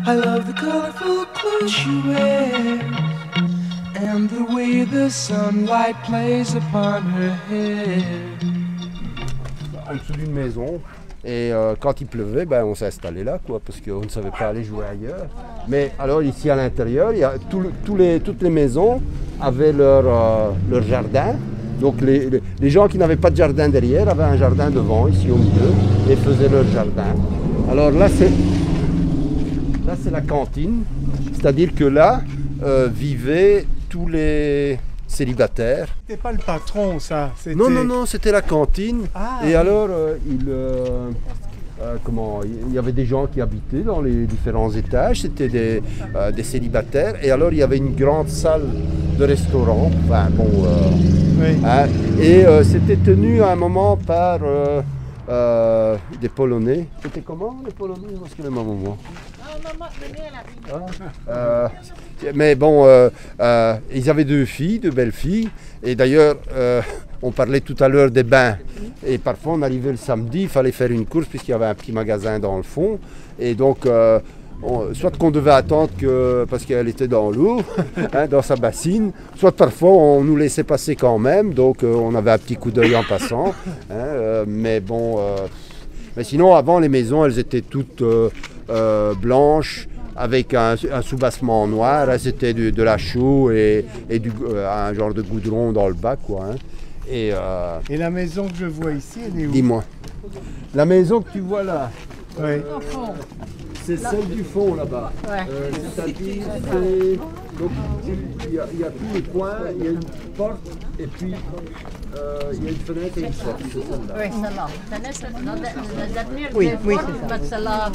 I love the colorful clothes she wears and the way the sunlight plays upon her hair. En dessous d'une maison. Et quand il pleuvait, ben, on s'est installé là, quoi, parce qu'on ne savait pas aller jouer ailleurs. Mais alors ici à l'intérieur, il y a toutes les maisons avaient leur jardin. Donc les gens qui n'avaient pas de jardin derrière avaient un jardin devant, ici au milieu, et faisaient leur jardin. Alors là c'est la cantine, c'est-à-dire que là vivaient tous les célibataires. C'était pas le patron, ça. Non, c'était la cantine. Ah, et alors, il y avait des gens qui habitaient dans les différents étages, c'était des célibataires. Et alors, il y avait une grande salle de restaurant. Enfin, bon, oui. Hein, et c'était tenu à un moment par des Polonais. C'était comment les Polonais? Parce que le moment. Mais bon, ils avaient deux belles filles. Et d'ailleurs, on parlait tout à l'heure des bains. Et parfois, on arrivait le samedi, il fallait faire une course puisqu'il y avait un petit magasin dans le fond. Et donc, soit qu'on devait attendre parce qu'elle était dans l'eau, hein, dans sa bassine, soit parfois on nous laissait passer quand même. Donc, on avait un petit coup d'œil en passant. Hein, mais bon, mais sinon, avant, les maisons, elles étaient toutes blanches, avec un soubassement noir, hein, c'était de la chaux et un genre de goudron dans le bas, quoi. Hein. Et la maison que je vois ici, elle est où? Dis-moi. La maison que tu vois là, Oui. c'est celle du fond là-bas. Ouais. C'est-à-dire, donc il y a tous les coins, il y a une porte et puis il y a une fenêtre et une porte. C'est celle-là. Oui, celle-là. Oui, c'est ça.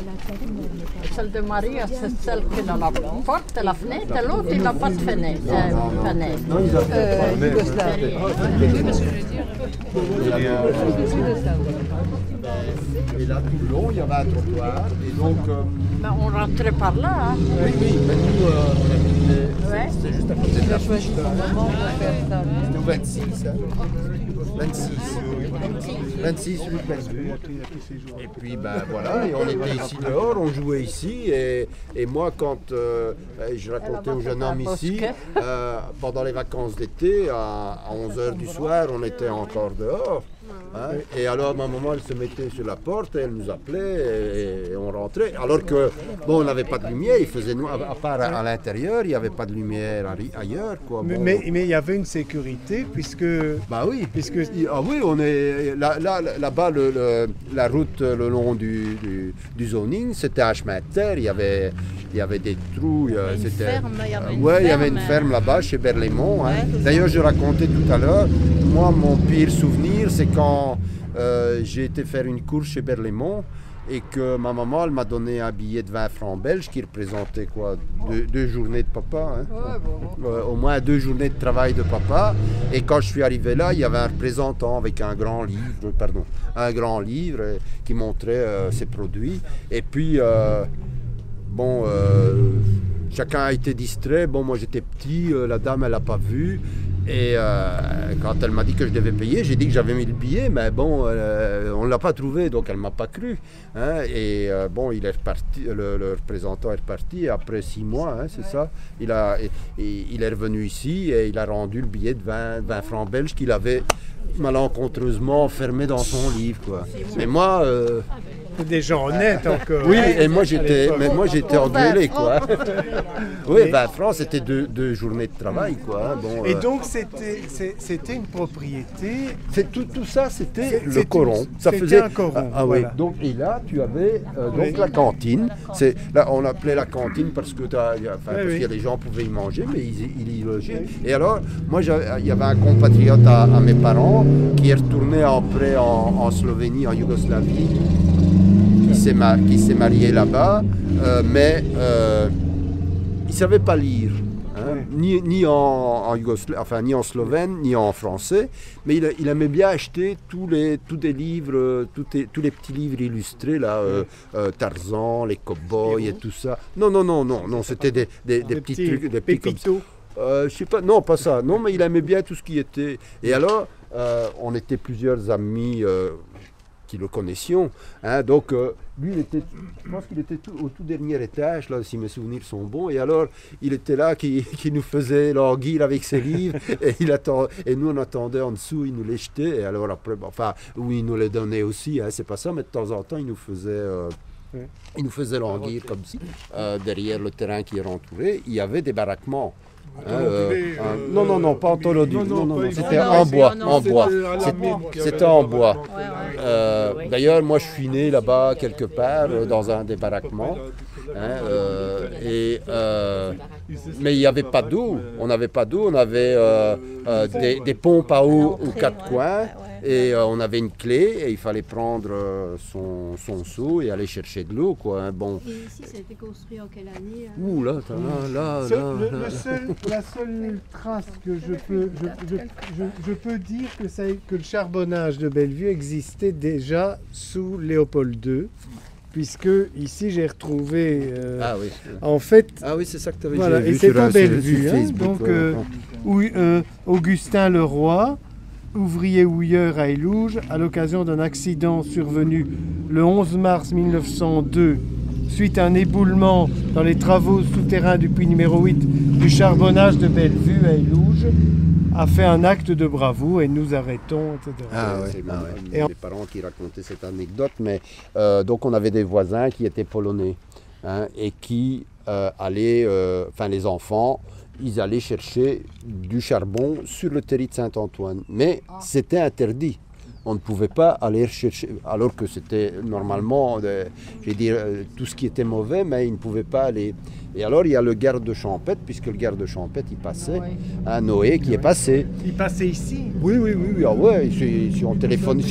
Celle de Maria, c'est celle qui a la porte et la fenêtre, et l'autre, il n'a pas de fenêtre. Non, ils avaient pas le Et là, tout le long, il y avait un trottoir. Et donc, on rentrait par là. Hein. oui, mais nous, on habitait. Ouais. C'était juste à côté de la choisi ton moment pour faire ça. C'était au 26, hein. 26 rue de Bellevue. Et puis ben voilà, et on était ici dehors, on jouait ici et moi quand je racontais aux jeunes hommes ici, pendant les vacances d'été, à 11h du soir, on était encore dehors. Hein, et alors ma maman elle se mettait sur la porte et elle nous appelait et on rentrait. Alors que bon, on n'avait pas de lumière, il faisait noir, à part à l'intérieur, il n'y avait pas de lumière ailleurs, quoi. Bon, mais il y avait une sécurité puisque. Bah oui, ah oui, on est là-bas, la route le long du zoning, c'était un chemin de terre, il y avait des trous. Il y avait une ferme là-bas chez Berlaymont. Hein. D'ailleurs, je racontais tout à l'heure, moi, mon pire souvenir, c'est quand j'ai été faire une course chez Berlaymont et que ma maman, elle m'a donné un billet de 20 francs belges qui représentait quoi, deux journées de papa. Hein. Au moins 2 journées de travail de papa. Et quand je suis arrivé là, il y avait un représentant avec un grand livre qui montrait ses produits. Et puis, chacun a été distrait. Bon, moi j'étais petit, la dame elle n'a pas vu. Et quand elle m'a dit que je devais payer, j'ai dit que j'avais mis le billet, mais bon, on ne l'a pas trouvé, donc elle ne m'a pas cru. Hein, et bon, il est reparti, le représentant est reparti, et après 6 mois, hein, c'est ça, il est revenu ici et il a rendu le billet de 20 francs belges qu'il avait malencontreusement fermé dans son livre, quoi. Mais moi... des gens honnêtes encore. Oui, et moi j'étais engueulé, quoi. Oui, 20 francs, c'était deux journées de travail, quoi. Hein. Bon, et donc c'était une propriété. Tout ça, c'était le coron. Ça faisait un coron. Ah oui. Voilà. Donc et là, tu avais donc la cantine. Là, on appelait la cantine parce que les gens pouvaient y manger, mais ils y logeaient. Et alors, moi, il y avait un compatriote à mes parents qui est retourné après en Slovénie, en Yougoslavie. Qui s'est marié là-bas, mais il ne savait pas lire, hein, ni en slovène, ni en français, mais il aimait bien acheter tous les livres, tous les petits livres illustrés, là, Tarzan, les cow-boys et tout ça. Non, c'était des petits trucs, des petits comme ça. Je sais pas, non, pas ça, non, mais il aimait bien tout ce qui était. Et alors, on était plusieurs amis qui le connaissions. Hein, donc, lui, je pense qu'il était au tout dernier étage, là, si mes souvenirs sont bons. Et alors, il était là, qui nous faisait l'anguille avec ses livres. Et nous, on attendait en dessous, il nous les jetait. Et alors, après, enfin, oui, il nous les donnait aussi. Hein, c'est pas ça, mais de temps en temps, il nous faisait l'anguille comme ça. Derrière le terrain qui est entouré, il y avait des baraquements. Non, pas en tôle d'huile. Non, c'était en bois. C'était en bois. D'ailleurs, moi, je suis né là-bas quelque part dans un des baraquements. Mais il n'y avait pas d'eau. On n'avait pas d'eau. On avait des pompes à eau aux quatre coins. Et on avait une clé et il fallait prendre son seau et aller chercher de l'eau, quoi. Hein, bon. Et ici, ça a été construit en quelle année? Ouh là. La seule trace que je peux dire que le charbonnage de Bellevue existait déjà sous Léopold II. Puisque ici j'ai retrouvé en fait. Ah oui, c'est ça que tu avais voilà, vu. Et c'est en sur Bellevue, Facebook, où Augustin Leroy, ouvrier houilleur à Élouges, à l'occasion d'un accident survenu le 11 mars 1902, suite à un éboulement dans les travaux souterrains du puits numéro 8 du charbonnage de Bellevue à Élouges, a fait un acte de bravoure et nous arrêtons, etc. Et mes parents qui racontaient cette anecdote, mais donc on avait des voisins qui étaient polonais et qui allaient, les enfants, ils allaient chercher du charbon sur le terri de Saint-Antoine. Mais c'était interdit. On ne pouvait pas aller chercher, alors que c'était normalement, tout ce qui était mauvais, mais ils ne pouvaient pas aller. Et alors il y a le garde de Champette, puisque le garde de Champette, il passait, Noé qui est passé. Il passait ici? Oui. Ah ouais, si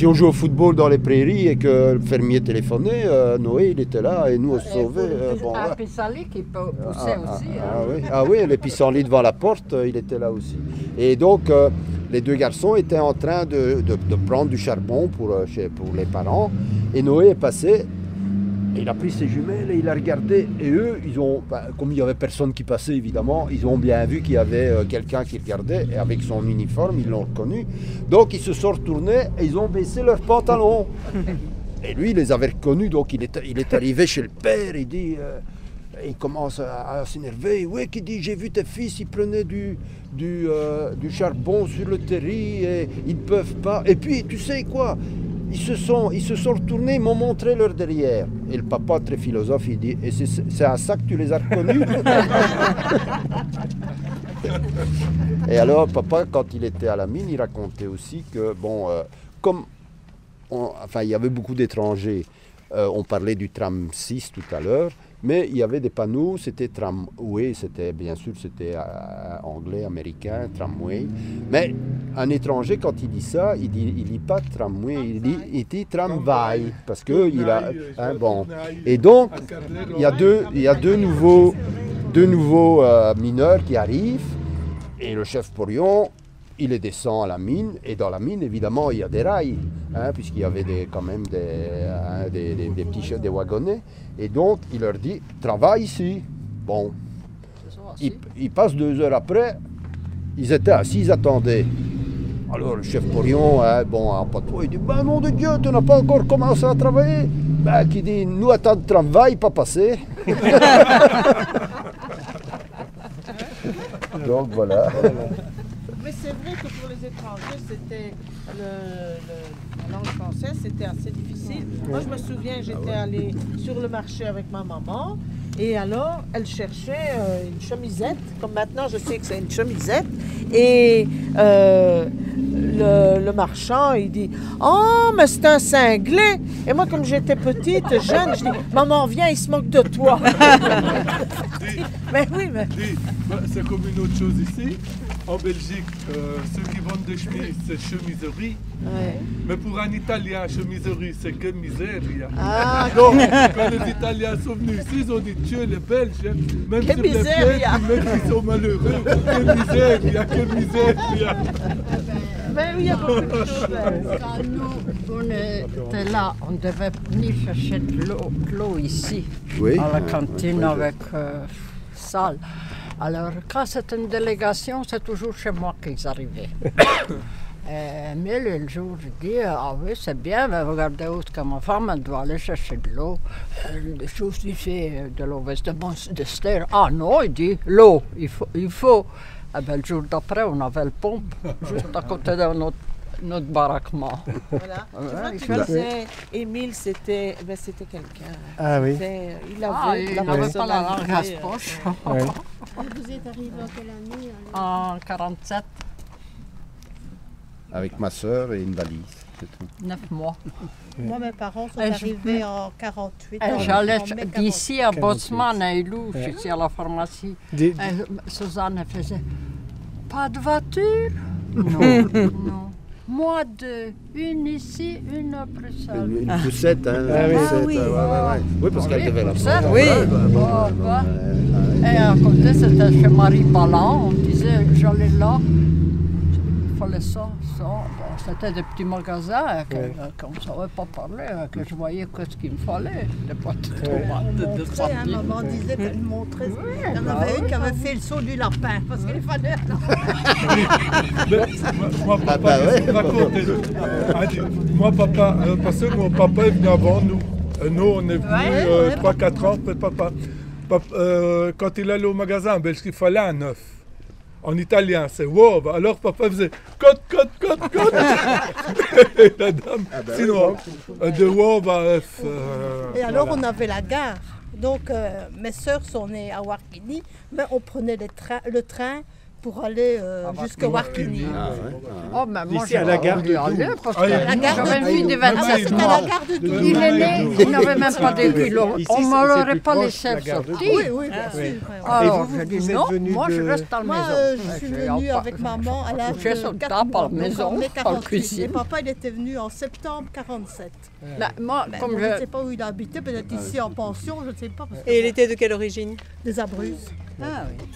on joue au football dans les prairies et que le fermier téléphonait, Noé, il était là et nous on se sauvait. Un pissenlit qui poussait aussi. Ah oui, les pissenlits devant la porte, il était là aussi. Et donc, les deux garçons étaient en train de prendre du charbon pour les parents. Et Noé est passé, et il a pris ses jumelles et il a regardé. Et eux, comme il n'y avait personne qui passait évidemment, ils ont bien vu qu'il y avait quelqu'un qui regardait. Et avec son uniforme, ils l'ont reconnu. Donc ils se sont retournés et ils ont baissé leurs pantalons. Et lui, il les avait reconnus. Donc il est arrivé chez le père, il dit... il commence à s'énerver. Oui, qui dit, j'ai vu tes fils, ils prenaient du charbon sur le terri et ils ne peuvent pas. Et puis, tu sais quoi, ils se sont retournés, ils m'ont montré leur derrière. Et le papa, très philosophe, il dit, et c'est à ça que tu les as reconnus? Et alors, papa, quand il était à la mine, il racontait aussi que, il y avait beaucoup d'étrangers. On parlait du tram 6 tout à l'heure. Mais il y avait des panneaux, c'était tramway, c'était anglais, américain, tramway. Mais un étranger, quand il dit ça, il dit pas tramway, il dit tramway, parce que il a Et donc il y a deux nouveaux mineurs qui arrivent, et le chef porion, il les descend à la mine, et dans la mine, évidemment, il y a des rails, puisqu'il y avait des petits wagonnets. Et donc, il leur dit, travaille ici. Bon, ils passent 2 heures après, ils étaient assis, ils attendaient. Alors, le chef porion, en patois, il dit, nom de Dieu, tu n'as pas encore commencé à travailler? Qui dit, nous attendons le travail, pas passer. Donc, voilà. Mais c'est vrai que pour les étrangers, c'était la langue française, c'était assez difficile. Moi, je me souviens, j'étais allée sur le marché avec ma maman, et alors, elle cherchait une chemisette, comme maintenant, je sais que c'est une chemisette, et le marchand, il dit « Oh, mais c'est un cinglé !» Et moi, comme j'étais petite, jeune, je dis « Maman, viens, il se moque de toi !» Mais oui, mais... C'est comme une autre chose ici. En Belgique, ceux qui vendent des chemises, c'est chemiserie. Ouais. Mais pour un Italien, chemiserie, c'est que miseria. Ah, donc, quand les Italiens sont venus ici, ils ont dit Dieu, les Belges, même sur les fêtes, les mecs qui sont malheureux. Que miseria. Mais oui, il y a beaucoup de choses. Quand nous, on était là, on devait venir chercher de l'eau ici, à la cantine avec salle. Alors, quand c'est une délégation, c'est toujours chez moi qu'ils arrivaient. Mais le jour, je dis, ah oui, c'est bien, mais regardez où que ma femme, elle doit aller chercher de l'eau. Les choses, il fait de l'eau de ster. Ah non, il dit, l'eau, il faut. Eh ben, le jour d'après, on avait le pompe, juste à côté de notre baraquement. Voilà. Tu disais, Émile, c'était quelqu'un. Ah oui. Il n'avait pas la langue à se poche. Vous êtes arrivé en quelle année? En 47. Avec ma sœur et une valise, c'est tout. 9 mois. Moi, mes parents sont arrivés en 48. J'allais d'ici à Bosman, à Ilou, ici à la pharmacie. Suzanne elle faisait « Pas de voiture ?» Non, non. Moi deux, une ici, une à Bruxelles. Une poussette, hein. Oui. Oui, parce qu'elle devait la poussette, prendre. Oui. Et à côté, c'était chez Marie Balland. On disait « J'allais là. » Il fallait ça. Bon, c'était des petits magasins qu'on ne savait pas parler, que je voyais ce qu'il me fallait. Des boîtes de tomates, de sardines. Maman disait qu'elle montrait. Il y en avait une qui avait fait le saut du lapin, parce qu'il fallait... Moi, papa, moi, papa, parce que mon papa est venu avant nous. Nous, on est venus 3-4 ans, peut-être papa. Quand il allait au magasin en Belgique, il fallait un œuf. En italien, c'est wow. Alors papa faisait cote. Et la dame, sinon, de wow à œuf. Et alors, on avait la gare. Donc, mes sœurs sont nées à Warkini, mais on prenait le train pour aller jusqu'à Warkini. Oh, mais moi, Ici, à la gare de Doubs. Doubs. J'avais une fille de 27 C'était à mois. la gare de Doubs. Il est né, il n'avait même pas de kilos. Ici, On ne c'est m'aurait plus pas proche, laissé la gare de sortir. Oui, bien sûr. Alors, vous j'ai dit êtes non, venu moi je de- reste à la Moi, maison. je suis venue avec maman à l'âge couché sur de le 4 table mois. à la maison, Donc, en mai dans la 48. cuisine. Et papa, il était venu en septembre 47. Moi, Ben, comme je ne je... sais pas où il habitait, peut-être ici en pension, je ne sais pas. Parce que Et il était de quelle origine? des Abruzzes. Ah oui.